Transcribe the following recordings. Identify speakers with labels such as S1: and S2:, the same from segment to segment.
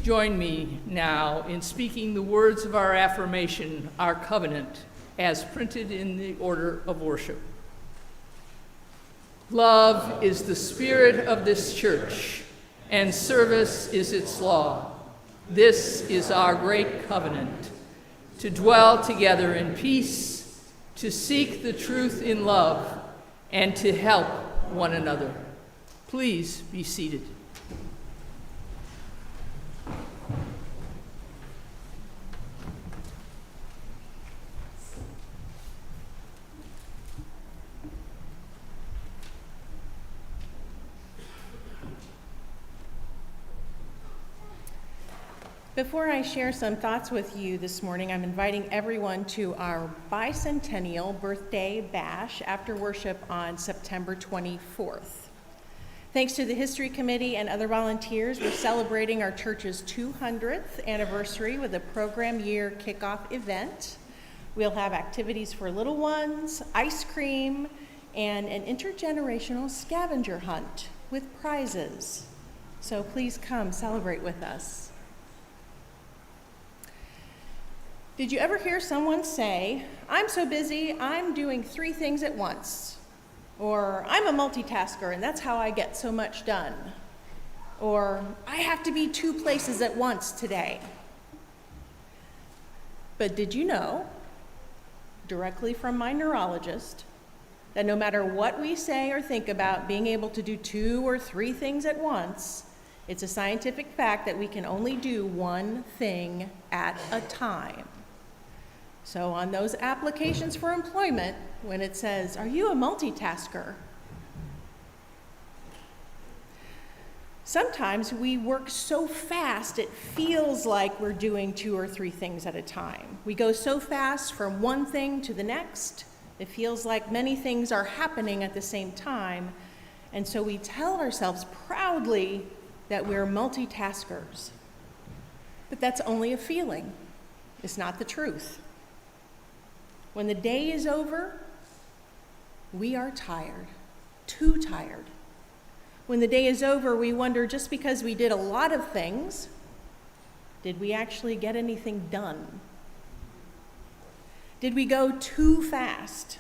S1: join me now in speaking the words of our affirmation, our covenant, as printed in the order of worship. Love is the spirit of this church, and service is its law. This is our great covenant, to dwell together in peace, to seek the truth in love, and to help one another. Please be seated.
S2: Before I share some thoughts with you this morning, I'm inviting everyone to our bicentennial birthday bash after worship on September 24th. Thanks to the History Committee and other volunteers, we're celebrating our church's 200th anniversary with a program year kickoff event. We'll have activities for little ones, ice cream, and an intergenerational scavenger hunt with prizes. So please come celebrate with us. Did you ever hear someone say, "I'm so busy, I'm doing 3 things at once"? Or, "I'm a multitasker and that's how I get so much done"? Or, "I have to be 2 places at once today"? But did you know, directly from my neurologist, that no matter what we say or think about being able to do 2 or 3 things at once, it's a scientific fact that we can only do 1 thing at a time. So on those applications for employment, when it says, "Are you a multitasker?" Sometimes we work so fast it feels like we're doing 2 or 3 things at a time. We go so fast from one thing to the next, it feels like many things are happening at the same time, and so we tell ourselves proudly that we're multitaskers. But that's only a feeling. It's not the truth. When the day is over, we are tired, too tired. When the day is over, we wonder, just because we did a lot of things, did we actually get anything done? Did we go too fast?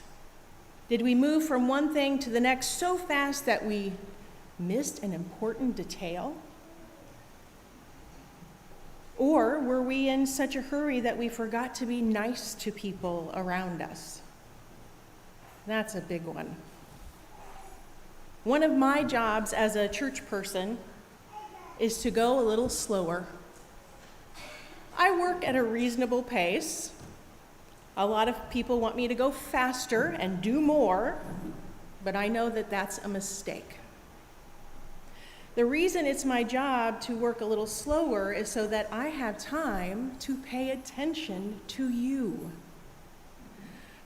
S2: Did we move from one thing to the next so fast that we missed an important detail? Or were we in such a hurry that we forgot to be nice to people around us? That's a big one. One of my jobs as a church person is to go a little slower. I work at a reasonable pace. A lot of people want me to go faster and do more, but I know that that's a mistake. The reason it's my job to work a little slower is so that I have time to pay attention to you,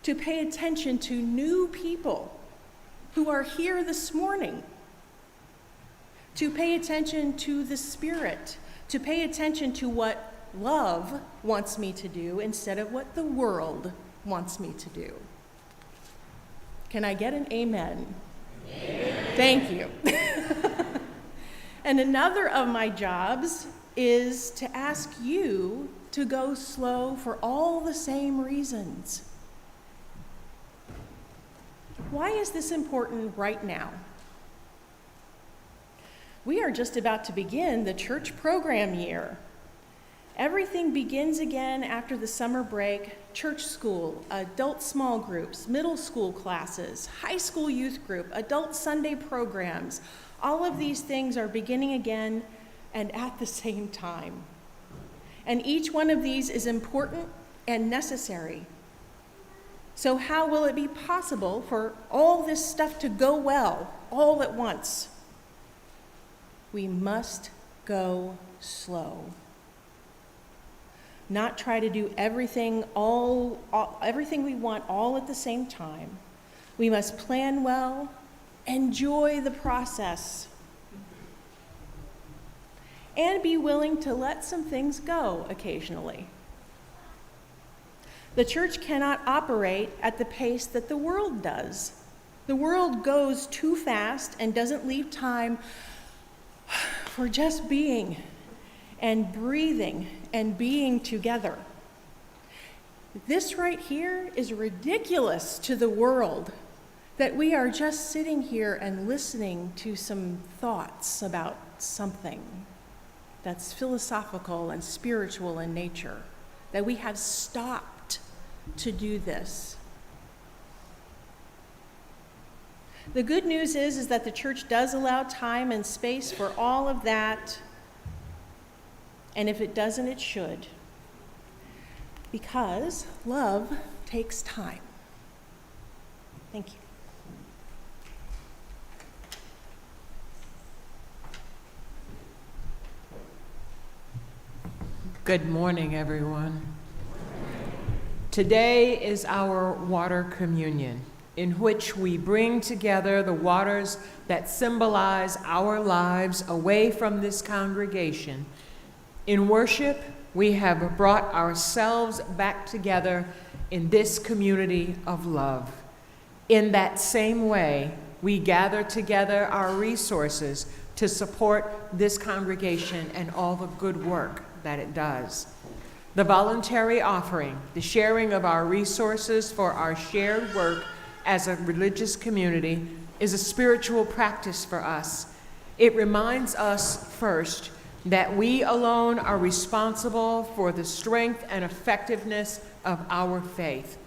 S2: to pay attention to new people who are here this morning, to pay attention to the Spirit, to pay attention to what love wants me to do instead of what the world wants me to do. Can I get an amen? Amen. Thank you. And another of my jobs is to ask you to go slow for all the same reasons. Why is this important right now? We are just about to begin the church program year. Everything begins again after the summer break: church school, adult small groups, middle school classes, high school youth group, adult Sunday programs. All of these things are beginning again and at the same time. And each one of these is important and necessary. So how will it be possible for all this stuff to go well all at once? We must go slow. Not try to do everything we want all at the same time. We must plan well, enjoy the process, and be willing to let some things go occasionally. The church cannot operate at the pace that the world does. The world goes too fast and doesn't leave time for just being and breathing and being together. This right here is ridiculous to the world, that we are just sitting here and listening to some thoughts about something that's philosophical and spiritual in nature, that we have stopped to do this. The good news is that the church does allow time and space for all of that, and if it doesn't, it should, because love takes time. Thank you.
S3: Good morning, everyone. Today is our water communion, in which we bring together the waters that symbolize our lives away from this congregation. In worship, we have brought ourselves back together in this community of love. In that same way, we gather together our resources to support this congregation and all the good work that it does. The voluntary offering, the sharing of our resources for our shared work as a religious community, is a spiritual practice for us. It reminds us first that we alone are responsible for the strength and effectiveness of our faith,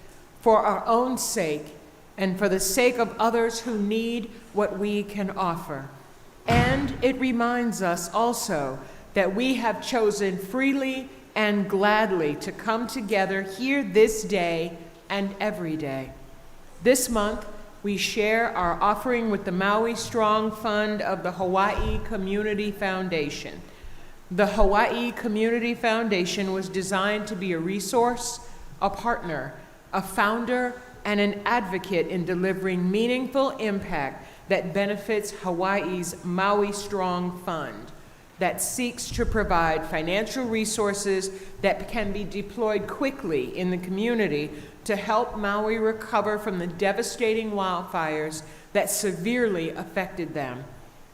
S3: for our own sake and for the sake of others who need what we can offer. And it reminds us also that we have chosen freely and gladly to come together here this day and every day. This month, we share our offering with the Maui Strong Fund of the Hawaii Community Foundation. The Hawaii Community Foundation was designed to be a resource, a partner, a founder, and an advocate in delivering meaningful impact that benefits Hawaii's Maui Strong Fund, that seeks to provide financial resources that can be deployed quickly in the community to help Maui recover from the devastating wildfires that severely affected them.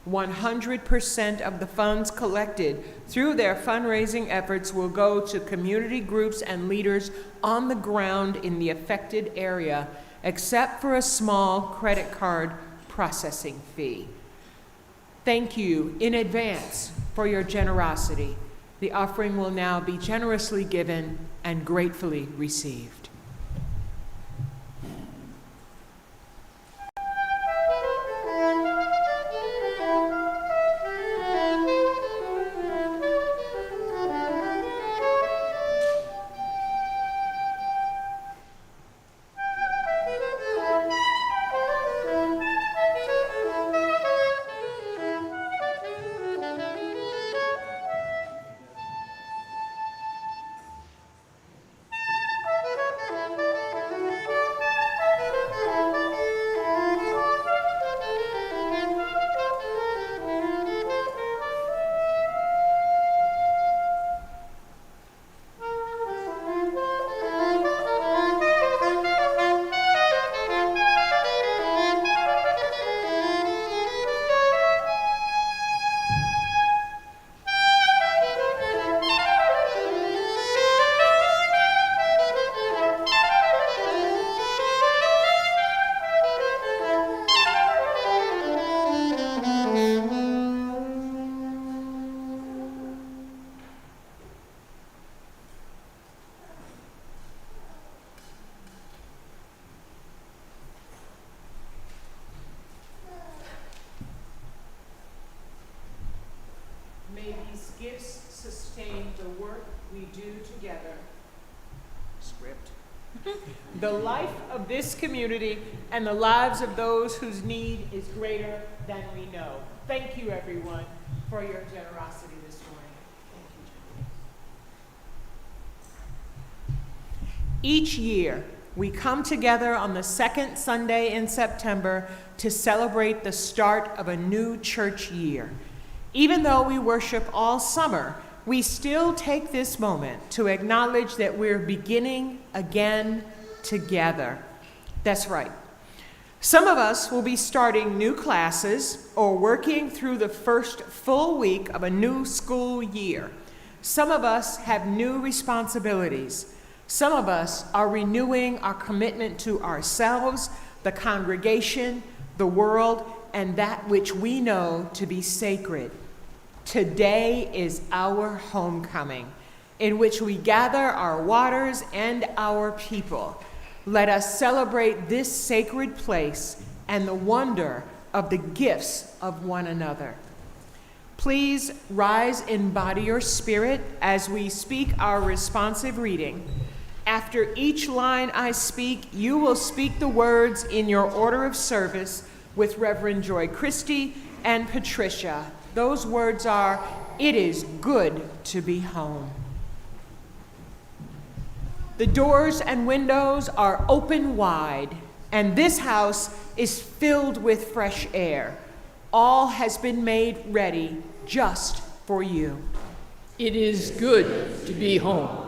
S3: 100% of the funds collected through their fundraising efforts will go to community groups and leaders on the ground in the affected area, except for a small credit card processing fee. Thank you in advance for your generosity. The offering will now be generously given and gratefully received. May these gifts sustain the work we do together. Script. The life of this community and the lives of those whose need is greater than we know. Thank you, everyone, for your generosity this morning. Thank you. Each year, we come together on the second Sunday in September to celebrate the start of a new church year. Even though we worship all summer, we still take this moment to acknowledge that we're beginning again together. That's right. Some of us will be starting new classes or working through the first full week of a new school year. Some of us have new responsibilities. Some of us are renewing our commitment to ourselves, the congregation, the world, and that which we know to be sacred. Today is our homecoming, in which we gather our waters and our people. Let us celebrate this sacred place and the wonder of the gifts of one another. Please rise in body or spirit as we speak our responsive reading. After each line I speak, you will speak the words in your order of service with Reverend Joy Christie and Patricia. Those words are, "It is good to be home." The doors and windows are open wide, and this house is filled with fresh air. All has been made ready just for you.
S1: It is good to be home.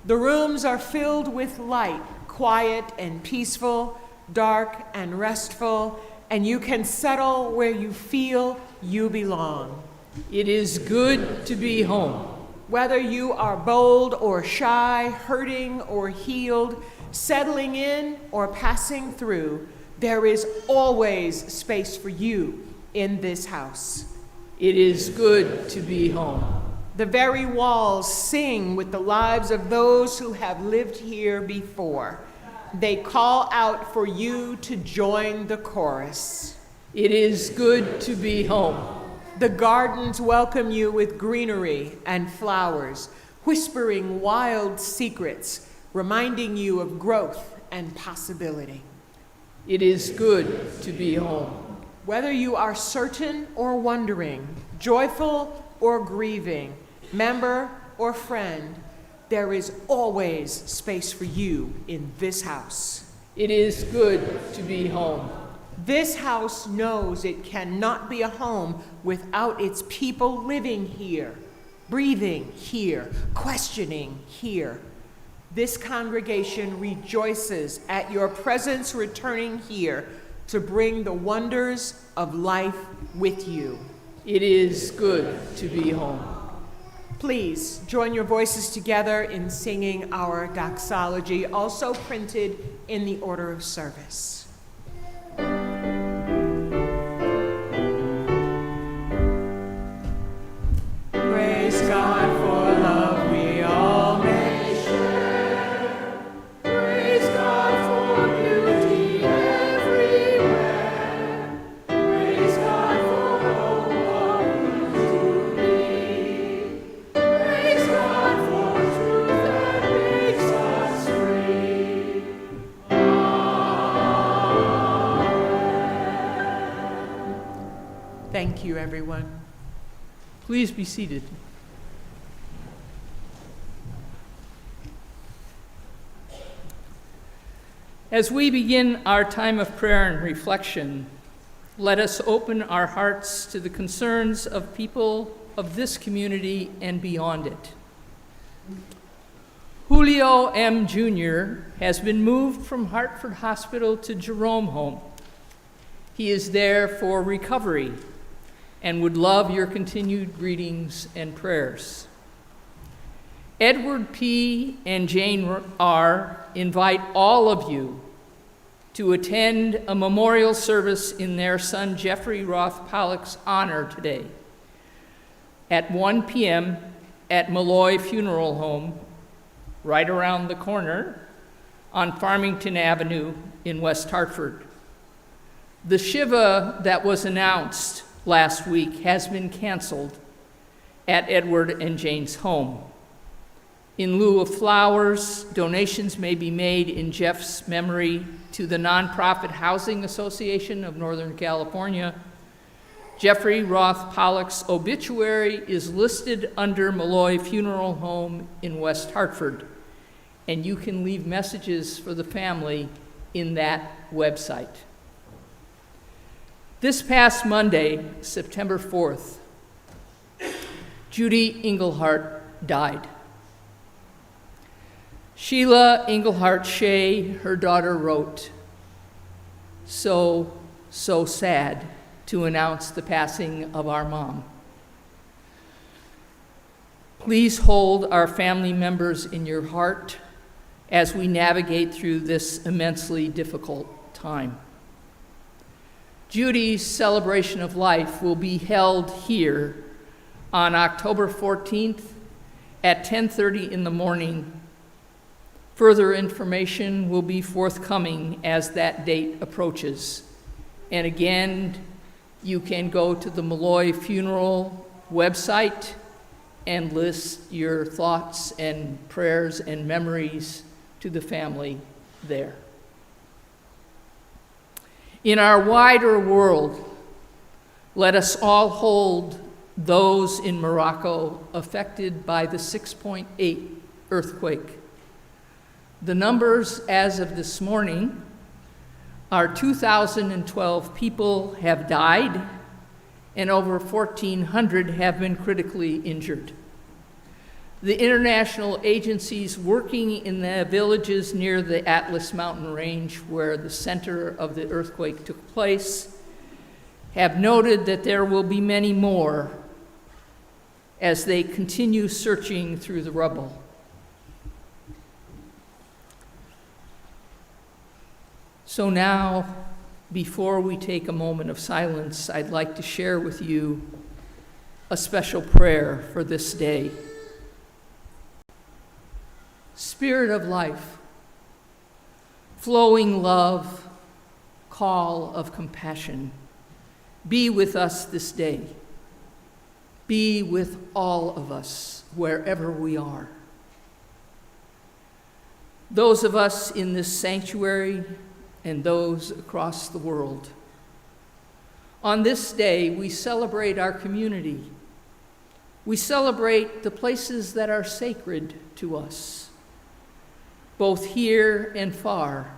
S3: The rooms are filled with light, quiet and peaceful, dark and restful, and you can settle where you feel you belong.
S1: It is good to be home.
S3: Whether you are bold or shy, hurting or healed, settling in or passing through, there is always space for you in this house.
S1: It is good to be home.
S3: The very walls sing with the lives of those who have lived here before. They call out for you to join the chorus.
S1: It is good to be home.
S3: The gardens welcome you with greenery and flowers, whispering wild secrets, reminding you of growth and possibility.
S1: It is good to be home.
S3: Whether you are certain or wondering, joyful or grieving, member or friend, there is always space for you in this house.
S1: It is good to be home.
S3: This house knows it cannot be a home without its people living here, breathing here, questioning here. This congregation rejoices at your presence returning here to bring the wonders of life with you.
S1: It is good to be home.
S3: Please join your voices together in singing our Doxology, also printed in the order of service. Praise God for love we all may share. Praise God for beauty everywhere. Praise God for hope of to be. Praise God for truth that makes us free. Amen. Thank you, everyone.
S1: Please be seated. As we begin our time of prayer and reflection, let us open our hearts to the concerns of people of this community and beyond it. Julio M. Jr. has been moved from Hartford Hospital to Jerome Home. He is there for recovery and would love your continued greetings and prayers. Edward P. and Jane R. invite all of you to attend a memorial service in their son Jeffrey Roth Pollock's honor today at 1 p.m. at Malloy Funeral Home, right around the corner on Farmington Avenue in West Hartford. The Shiva that was announced last week has been canceled at Edward and Jane's home. In lieu of flowers, donations may be made in Jeff's memory to the nonprofit Housing Association of Northern California. Jeffrey Roth Pollock's obituary is listed under Malloy Funeral Home in West Hartford, and you can leave messages for the family in that website. This past Monday, September 4th, Judy Englehart died. Sheila Englehart Shea, her daughter, wrote, so sad to announce the passing of our mom. Please hold our family members in your heart as we navigate through this immensely difficult time. Judy's celebration of life will be held here on October 14th at 10:30 in the morning. Further information will be forthcoming as that date approaches. And again, you can go to the Malloy Funeral website and list your thoughts and prayers and memories to the family there. In our wider world, let us all hold those in Morocco affected by the 6.8 earthquake. The numbers as of this morning are 2,012 people have died and over 1,400 have been critically injured. The international agencies working in the villages near the Atlas Mountain Range, where the center of the earthquake took place, have noted that there will be many more as they continue searching through the rubble. So now, before we take a moment of silence, I'd like to share with you a special prayer for this day. Spirit of life, flowing love, call of compassion, be with us this day. Be with all of us, wherever we are. Those of us in this sanctuary and those across the world. On this day, we celebrate our community. We celebrate the places that are sacred to us, both here and far.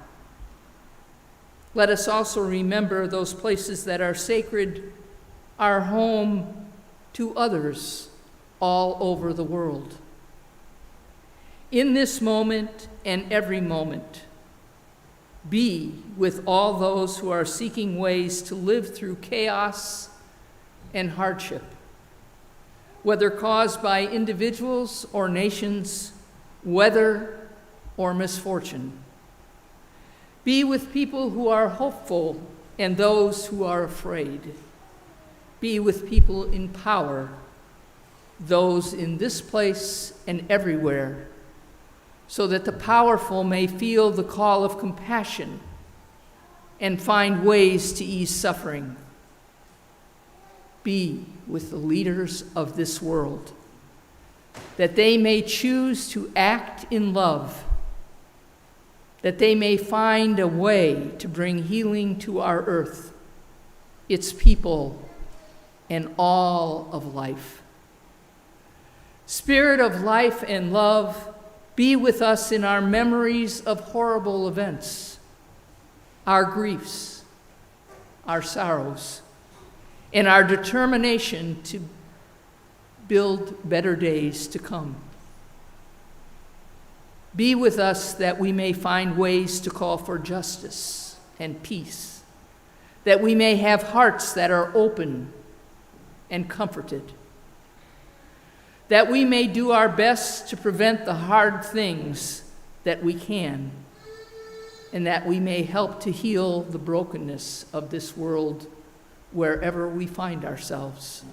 S1: Let us also remember those places that are sacred, our home to others all over the world. In this moment and every moment, be with all those who are seeking ways to live through chaos and hardship, whether caused by individuals or nations, weather or misfortune. Be with people who are hopeful and those who are afraid. Be with people in power, those in this place and everywhere, so that the powerful may feel the call of compassion and find ways to ease suffering. Be with the leaders of this world, that they may choose to act in love, that they may find a way to bring healing to our earth, its people, and all of life. Spirit of life and love, be with us in our memories of horrible events, our griefs, our sorrows, and our determination to build better days to come. Be with us that we may find ways to call for justice and peace, that we may have hearts that are open and comforted, that we may do our best to prevent the hard things that we can, and that we may help to heal the brokenness of this world wherever we find ourselves.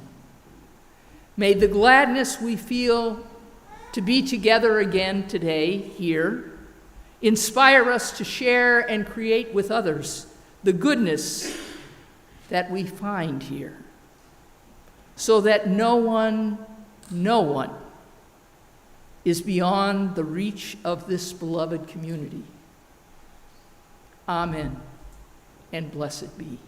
S1: May the gladness we feel to be together again today here inspire us to share and create with others the goodness that we find here, so that no one is beyond the reach of this beloved community. Amen, and blessed be.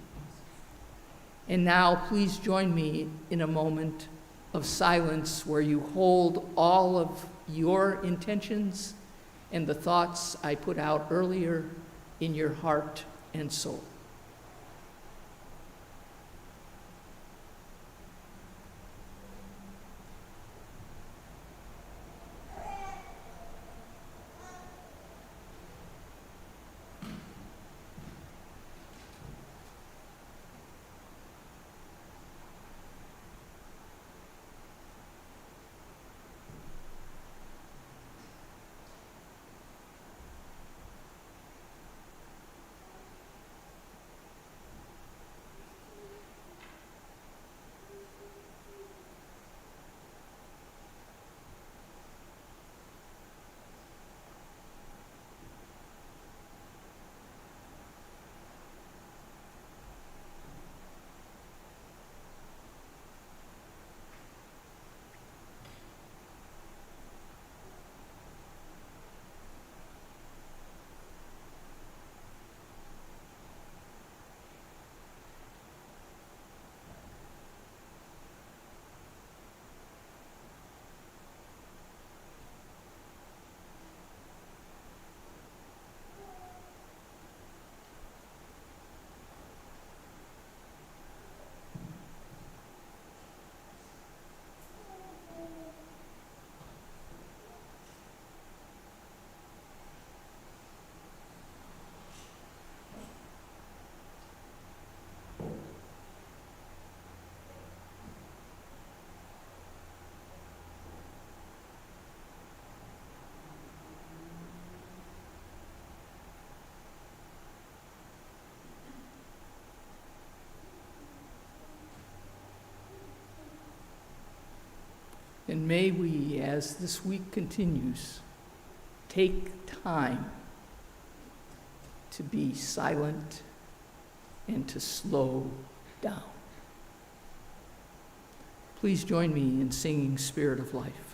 S1: And now please join me in a moment of silence where you hold all of your intentions and the thoughts I put out earlier in your heart and soul. And may we, as this week continues, take time to be silent and to slow down. Please join me in singing Spirit of Life.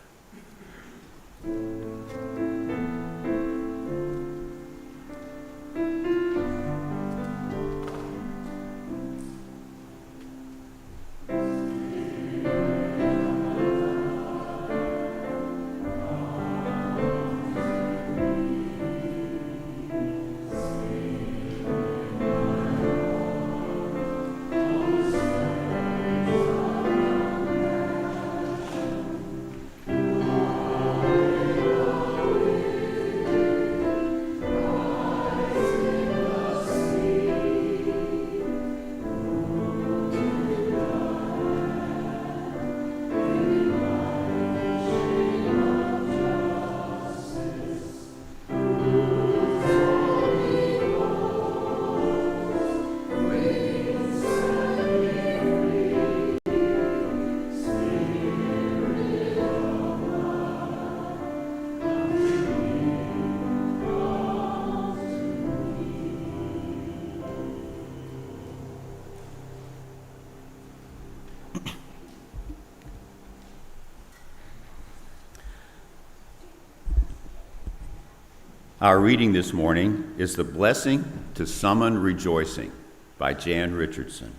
S4: Our reading this morning is The Blessing to Summon Rejoicing by Jan Richardson.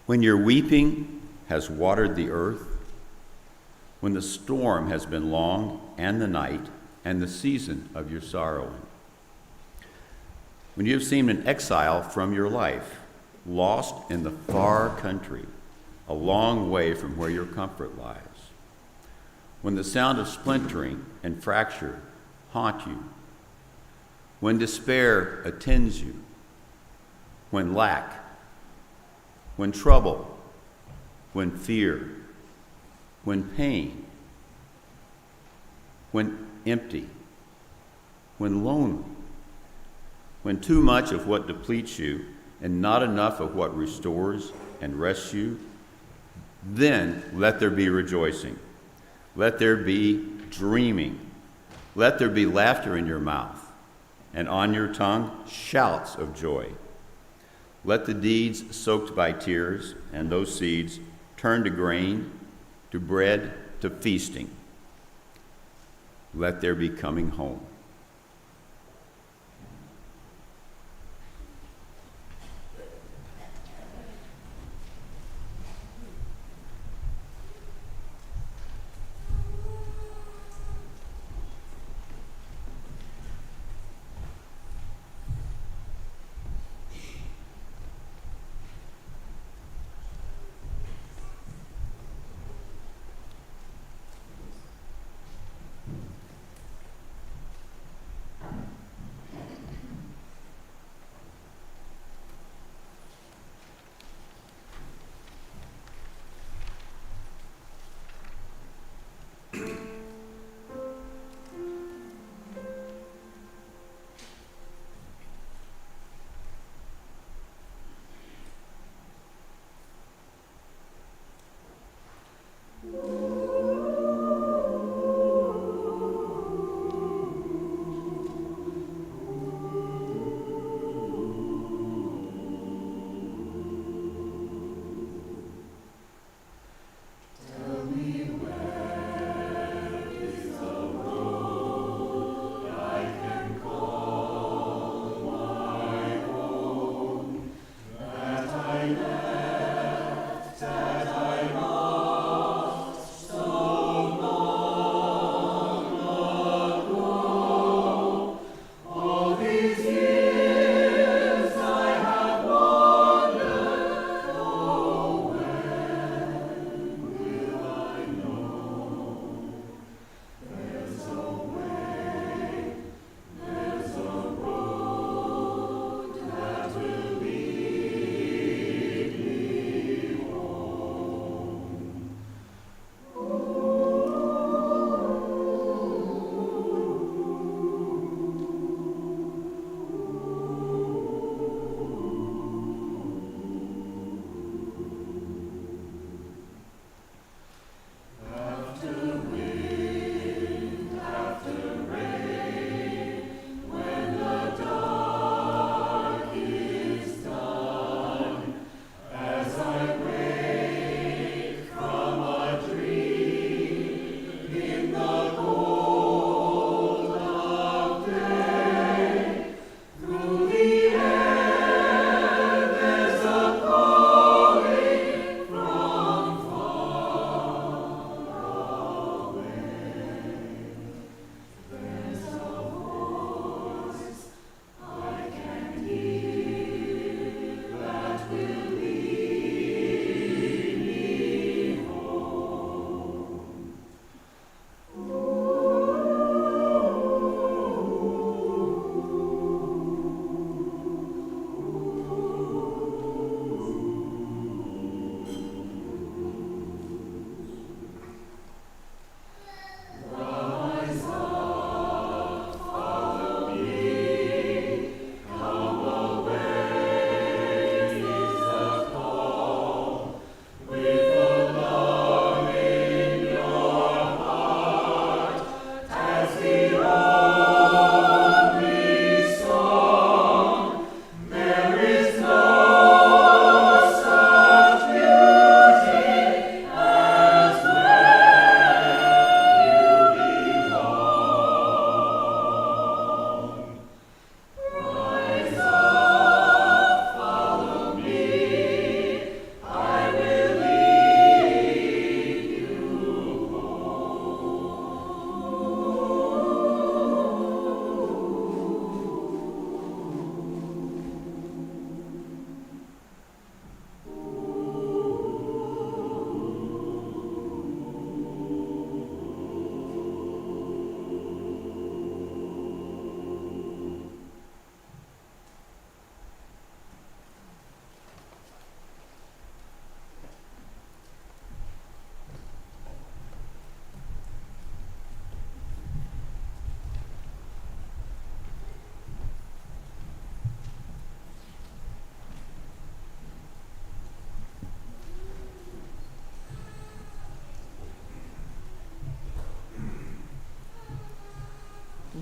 S4: When your weeping has watered the earth, when the storm has been long and the night and the season of your sorrowing, when you have seemed an exile from your life, lost in the far country, a long way from where your comfort lies, when the sound of splintering and fracture haunt you, when despair attends you, when lack, when trouble, when fear, when pain, when empty, when lonely, when too much of what depletes you and not enough of what restores and rests you, then let there be rejoicing. Let there be dreaming. Let there be laughter in your mouth, and on your tongue shouts of joy. Let the deeds soaked by tears and those seeds turn to grain, to bread, to feasting. Let there be coming home.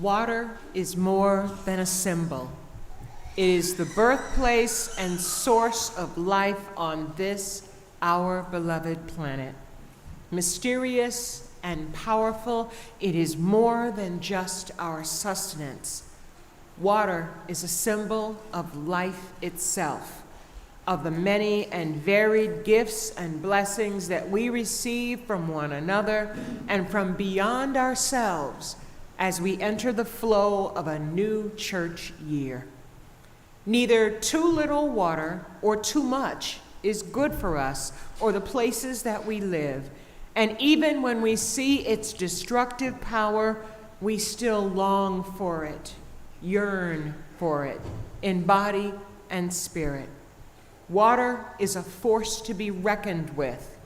S3: Water is more than a symbol. It is the birthplace and source of life on this, our beloved planet. Mysterious and powerful, it is more than just our sustenance. Water is a symbol of life itself, of the many and varied gifts and blessings that we receive from one another and from beyond ourselves as we enter the flow of a new church year. Neither too little water or too much is good for us or the places that we live. And even when we see its destructive power, we still long for it, yearn for it, in body and spirit. Water is a force to be reckoned with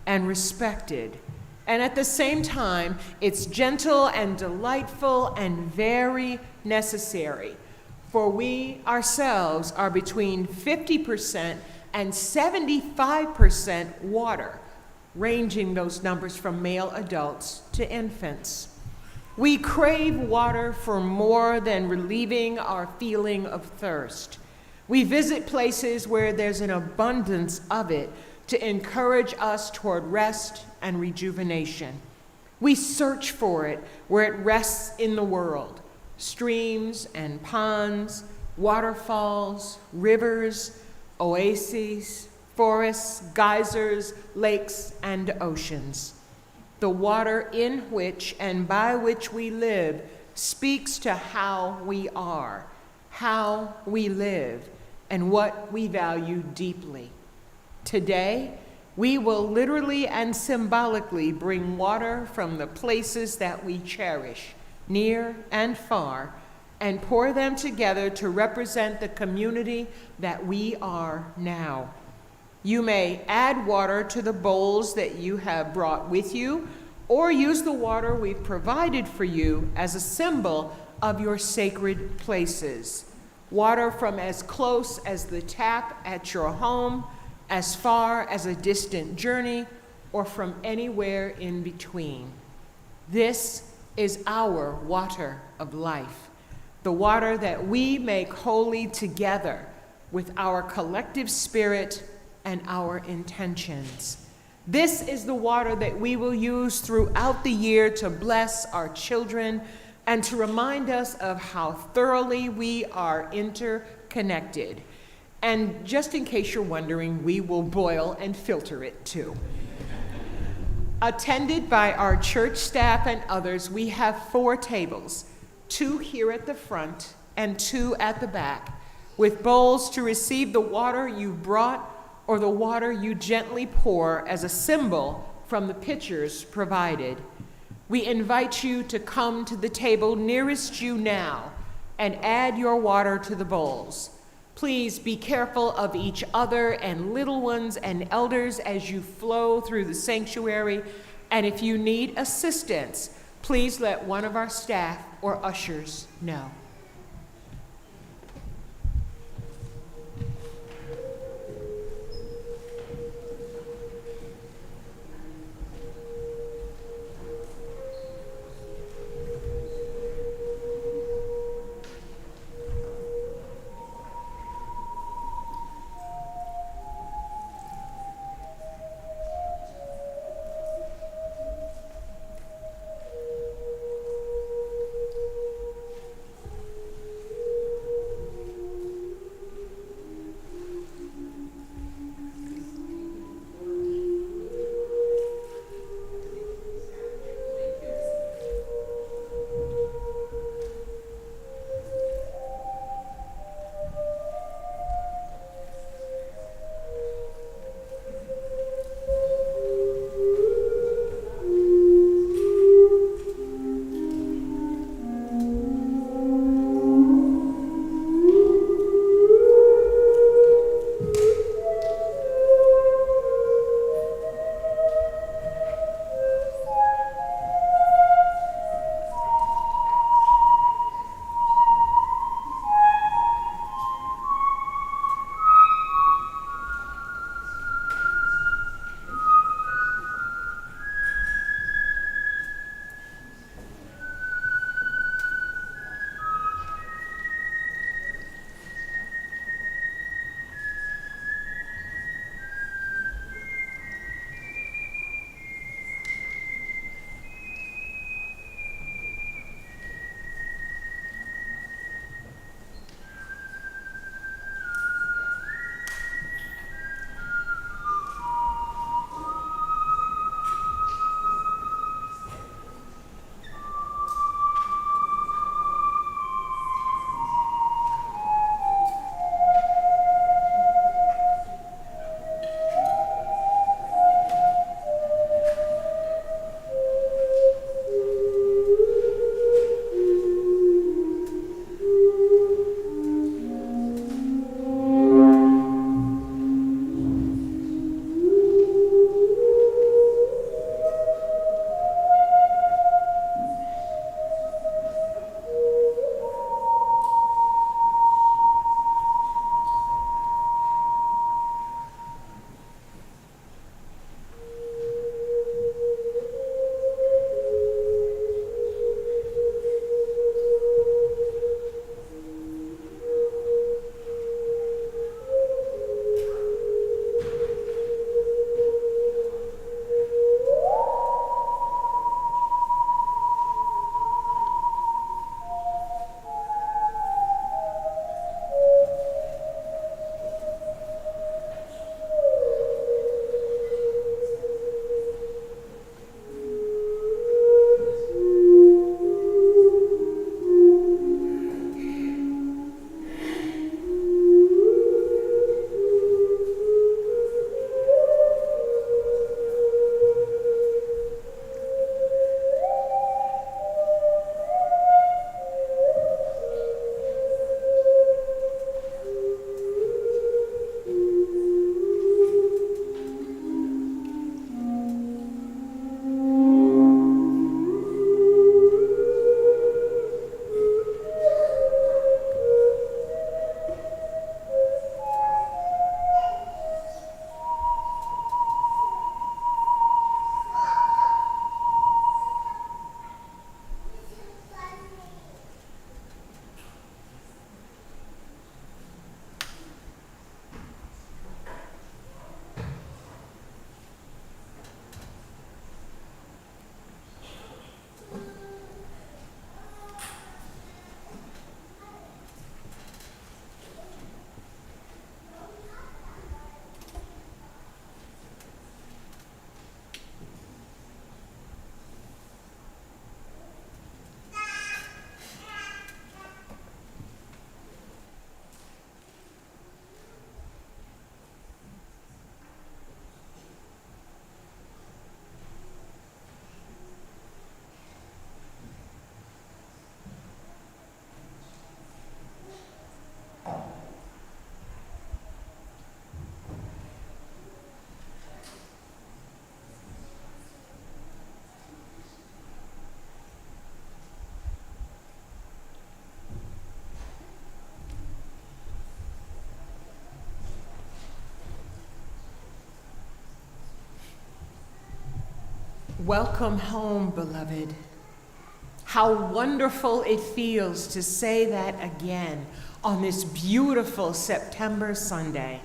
S3: and respected. And at the same time, it's gentle and delightful and very necessary. For we ourselves are between 50% and 75% water, ranging those numbers from male adults to infants. We crave water for more than relieving our feeling of thirst. We visit places where there's an abundance of it to encourage us toward rest and rejuvenation. We search for it where it rests in the world. Streams and ponds, waterfalls, rivers, oases, forests, geysers, lakes, and oceans. The water in which and by which we live speaks to how we are, how we live, and what we value deeply. Today, we will literally and symbolically bring water from the places that we cherish, near and far, and pour them together to represent the community that we are now. You may add water to the bowls that you have brought with you, or use the water we've provided for you as a symbol of your sacred places. Water from as close as the tap at your home, as far as a distant journey, or from anywhere in between. This is our water of life, the water that we make holy together with our collective spirit and our intentions. This is the water that we will use throughout the year to bless our children and to remind us of how thoroughly we are interconnected. And just in case you're wondering, we will boil and filter it too. Attended by our church staff and others, we have 4 tables, 2 here at the front and 2 at the back, with bowls to receive the water you brought or the water you gently pour as a symbol from the pitchers provided. We invite you to come to the table nearest you now and add your water to the bowls. Please be careful of each other and little ones and elders as you flow through the sanctuary. And if you need assistance, please let one of our staff or ushers know. Welcome home, beloved. How wonderful it feels to say that again on this beautiful September Sunday.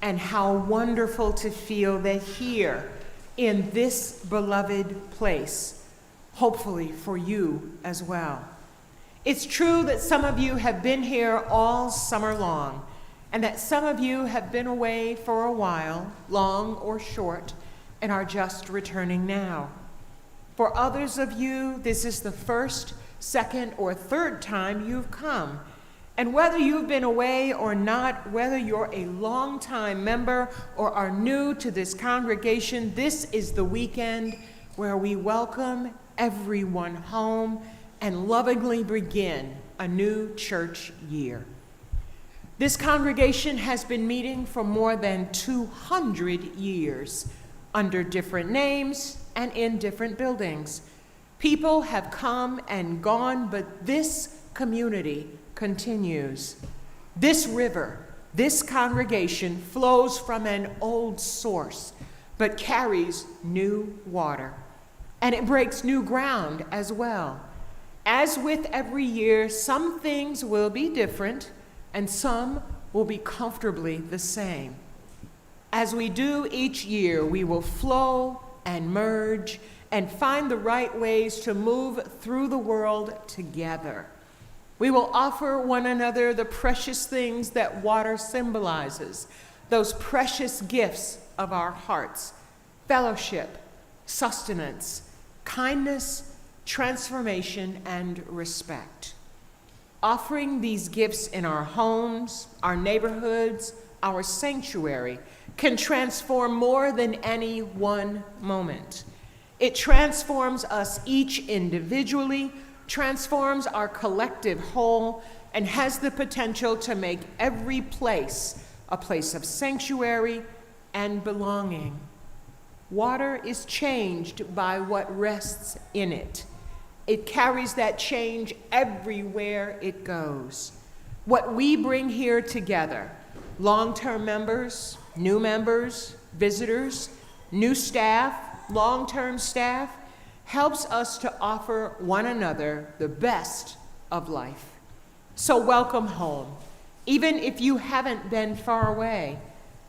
S3: And how wonderful to feel that here in this beloved place, hopefully for you as well. It's true that some of you have been here all summer long, and that some of you have been away for a while, long or short, and are just returning now. For others of you, this is the first, second, or third time you've come. And whether you've been away or not, whether you're a long-time member or are new to this congregation, this is the weekend where we welcome everyone home and lovingly begin a new church year. This congregation has been meeting for more than 200 years under different names and in different buildings. People have come and gone, but this community continues. This river, this congregation flows from an old source, but carries new water. And it breaks new ground as well. As with every year, some things will be different and some will be comfortably the same. As we do each year, we will flow and merge and find the right ways to move through the world together. We will offer one another the precious things that water symbolizes, those precious gifts of our hearts: fellowship, sustenance, kindness, transformation, and respect. Offering these gifts in our homes, our neighborhoods, our sanctuary can transform more than any one moment. It transforms us each individually, transforms our collective whole, and has the potential to make every place a place of sanctuary and belonging. Water is changed by what rests in it. It carries that change everywhere it goes. What we bring here together, long-term members, new members, visitors, new staff, long-term staff, helps us to offer one another the best of life. So welcome home. Even if you haven't been far away,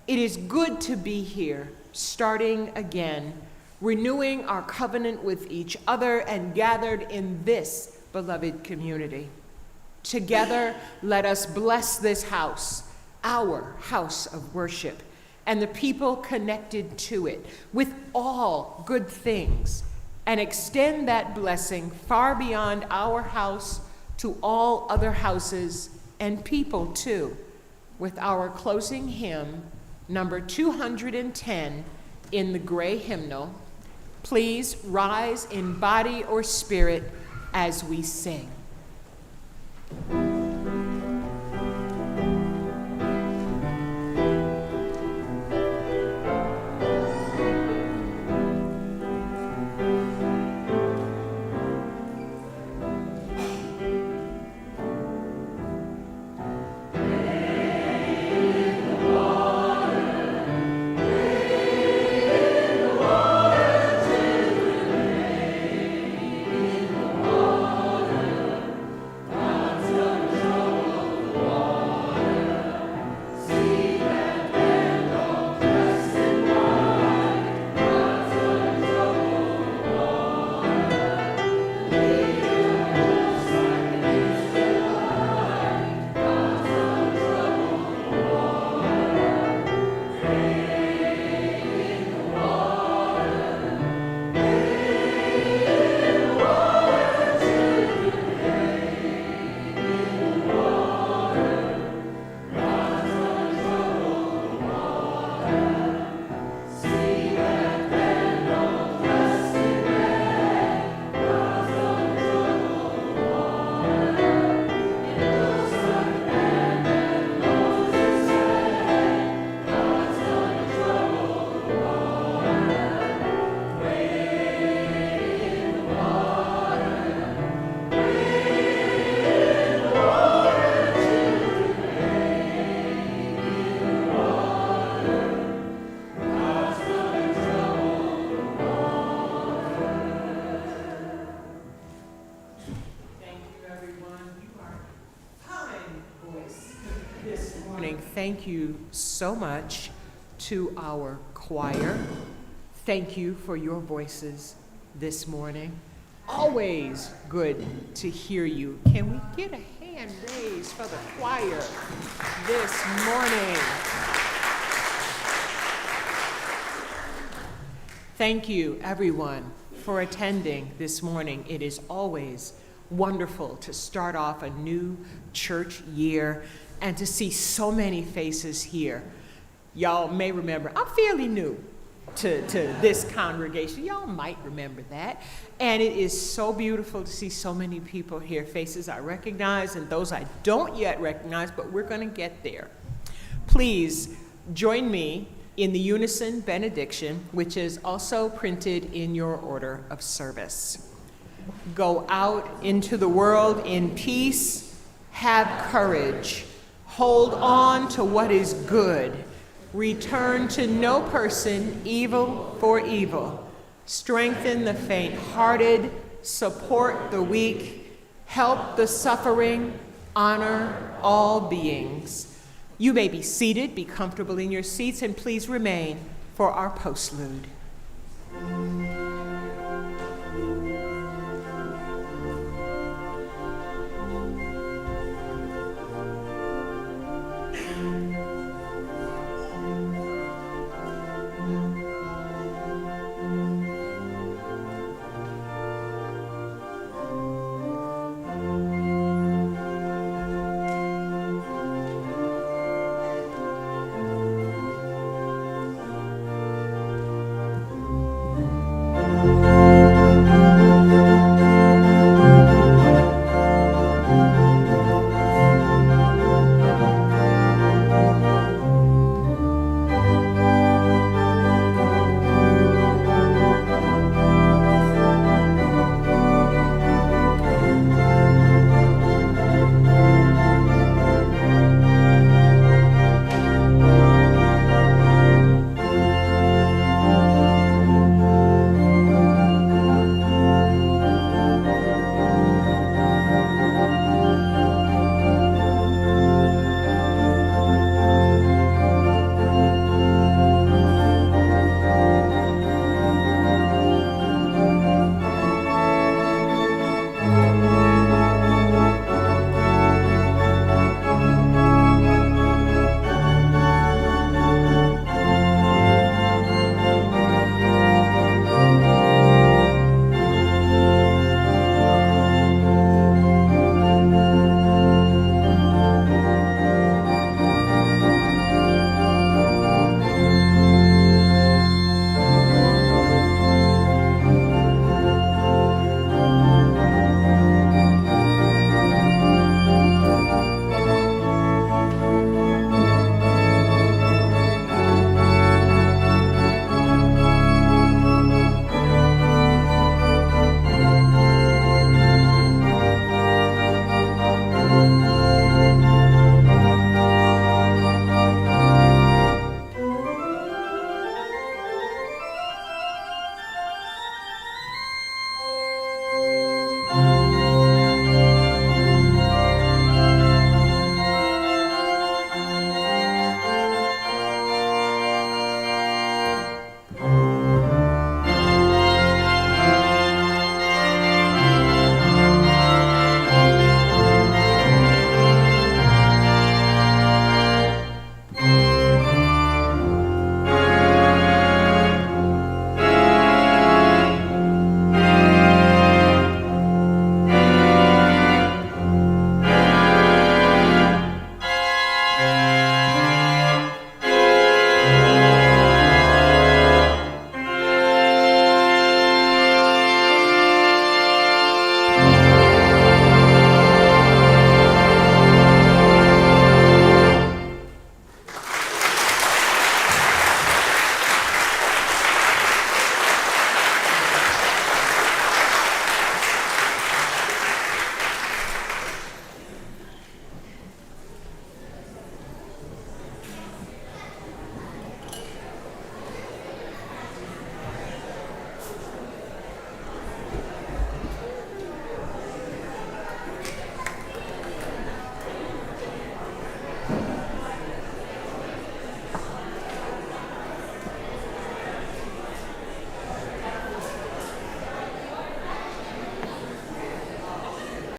S3: it is good to be here, starting again, renewing our covenant with each other and gathered in this beloved community. Together, let us bless this house, our house of worship, and the people connected to it with all good things, and extend that blessing far beyond our house to all other houses and people too, with our closing hymn, number 210 in the gray hymnal. Please rise in body or spirit as we sing.
S5: Until
S3: morning, thank you so much to our choir. Thank you for your voices this morning. Always good to hear you. Can we get a hand raised for the choir this morning? Thank you, everyone, for attending this morning. It is always wonderful to start off a new church year and to see so many faces here. Y'all may remember, I'm fairly new to this congregation. Y'all might remember that. And it is so beautiful to see so many people here, faces I recognize and those I don't yet recognize, but we're going to get there. Please join me in the Unison Benediction, which is also printed in your order of service. Go out into the world in peace, have courage, hold on to what is good, return to no person evil for evil, strengthen the faint-hearted, support the weak, help the suffering, honor all beings. You may be seated, be comfortable in your seats, and please remain for our postlude.